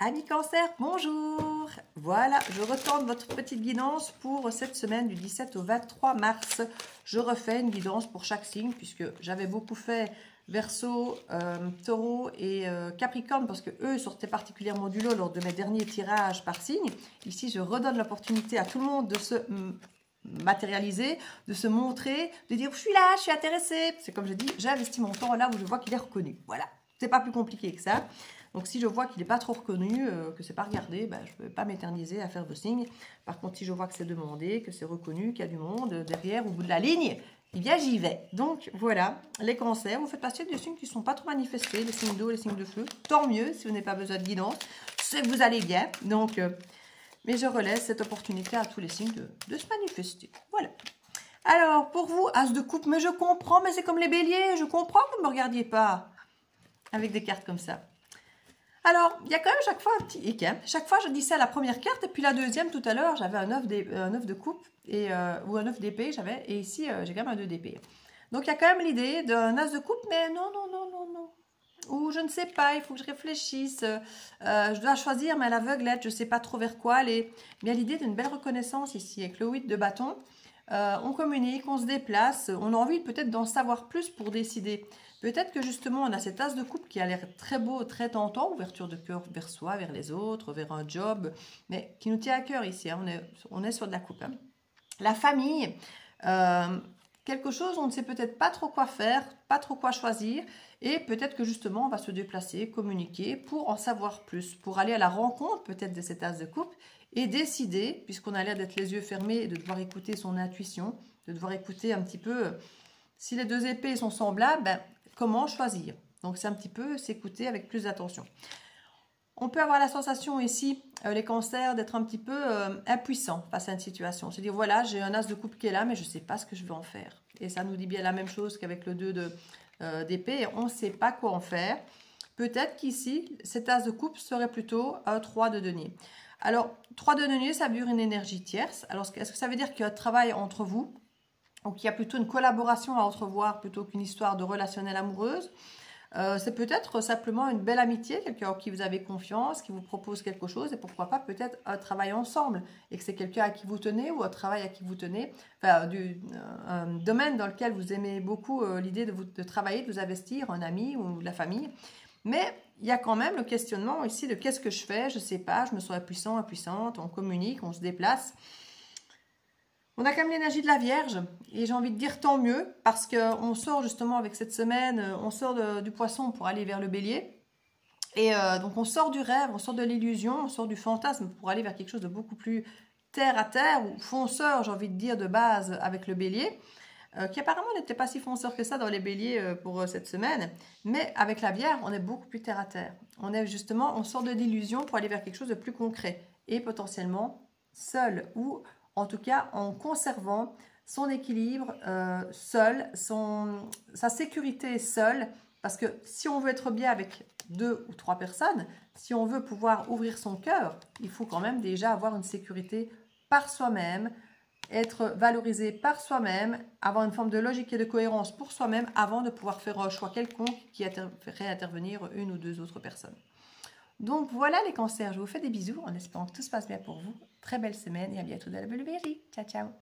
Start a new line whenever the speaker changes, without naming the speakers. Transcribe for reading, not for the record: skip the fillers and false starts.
Amis Cancer, bonjour! Voilà, je retente votre petite guidance pour cette semaine du 17 au 23 mars. Je refais une guidance pour chaque signe puisque j'avais beaucoup fait Verseau, Taureau et Capricorne parce que eux sortaient particulièrement du lot lors de mes derniers tirages par signe. Ici, je redonne l'opportunité à tout le monde de se matérialiser, de se montrer, de dire je suis là, je suis intéressée. C'est comme je dis, j'ai investi mon temps là où je vois qu'il est reconnu. Voilà, c'est pas plus compliqué que ça. Donc, si je vois qu'il n'est pas trop reconnu, que c'est pas regardé, ben, je ne vais pas m'éterniser à faire vos signes. Par contre, si je vois que c'est demandé, que c'est reconnu, qu'il y a du monde derrière, au bout de la ligne, eh bien, j'y vais. Donc, voilà, les cancers, vous faites partie des signes qui ne sont pas trop manifestés, les signes d'eau, les signes de feu. Tant mieux, si vous n'avez pas besoin de guidance, c'est que vous allez bien. Donc, mais je relaisse cette opportunité à tous les signes de se manifester. Voilà. Alors, pour vous, As de coupe, mais je comprends, mais c'est comme les béliers, je comprends que vous ne me regardiez pas avec des cartes comme ça. Alors, il y a quand même chaque fois un petit hic. Chaque fois, je dis ça à la première carte, et puis la deuxième, tout à l'heure, j'avais un 9 de coupe, ou un 9 d'épée, et ici, j'ai quand même un 2 d'épée. Donc, il y a quand même l'idée d'un as de coupe, mais non, non, non, non, non. Ou je ne sais pas, il faut que je réfléchisse, je dois choisir, mais à l'aveuglette, je ne sais pas trop vers quoi aller. Il y a l'idée d'une belle reconnaissance ici, avec le 8 de bâton. On communique, on se déplace, on a envie peut-être d'en savoir plus pour décider. Peut-être que justement on a cet as de coupe qui a l'air très beau, très tentant, ouverture de cœur vers soi, vers les autres, vers un job, mais qui nous tient à cœur ici, hein. On est sur de la coupe. Hein. La famille, quelque chose, on ne sait peut-être pas trop quoi faire, pas trop quoi choisir, et peut-être que justement on va se déplacer, communiquer pour en savoir plus, pour aller à la rencontre peut-être de cet as de coupe et décider, puisqu'on a l'air d'être les yeux fermés et de devoir écouter son intuition, de devoir écouter un petit peu, si les deux épées sont semblables, ben, comment choisir. Donc c'est un petit peu s'écouter avec plus d'attention. On peut avoir la sensation ici, les cancers, d'être un petit peu impuissant face à une situation. C'est-à-dire, voilà, j'ai un as de coupe qui est là, mais je ne sais pas ce que je vais en faire. Et ça nous dit bien la même chose qu'avec le 2 d'épée. On ne sait pas quoi en faire. Peut-être qu'ici, cet as de coupe serait plutôt un 3 de denier. Alors, 3 de denier, ça dure une énergie tierce. Alors, est-ce que ça veut dire qu'il y a un travail entre vous ou qu'il y a plutôt une collaboration à entrevoir plutôt qu'une histoire de relationnelle amoureuse? C'est peut-être simplement une belle amitié, quelqu'un en qui vous avez confiance, qui vous propose quelque chose et pourquoi pas peut-être un travail ensemble et que c'est quelqu'un à qui vous tenez ou un travail à qui vous tenez, enfin un domaine dans lequel vous aimez beaucoup l'idée de travailler, de vous investir, un ami ou de la famille. Mais il y a quand même le questionnement ici de qu'est-ce que je fais, je ne sais pas, je me sens impuissant, impuissante, on communique, on se déplace. On a quand même l'énergie de la Vierge et j'ai envie de dire tant mieux parce qu'on sort justement avec cette semaine, on sort du poisson pour aller vers le bélier. Et donc on sort du rêve, on sort de l'illusion, on sort du fantasme pour aller vers quelque chose de beaucoup plus terre à terre ou fonceur, j'ai envie de dire, de base avec le bélier. Qui apparemment n'était pas si fonceur que ça dans les béliers pour cette semaine. Mais avec la Vierge, on est beaucoup plus terre à terre. On sort de l'illusion pour aller vers quelque chose de plus concret et potentiellement seul ou en tout cas en conservant son équilibre seul, sa sécurité seule. Parce que si on veut être bien avec 2 ou 3 personnes, si on veut pouvoir ouvrir son cœur, il faut quand même déjà avoir une sécurité par soi-même, être valorisé par soi-même, avoir une forme de logique et de cohérence pour soi-même avant de pouvoir faire un choix quelconque qui ferait intervenir une ou 2 autres personnes. Donc voilà les cancers, je vous fais des bisous en espérant que tout se passe bien pour vous. Très belle semaine et à bientôt dans la Bulle Vierge. Ciao, ciao!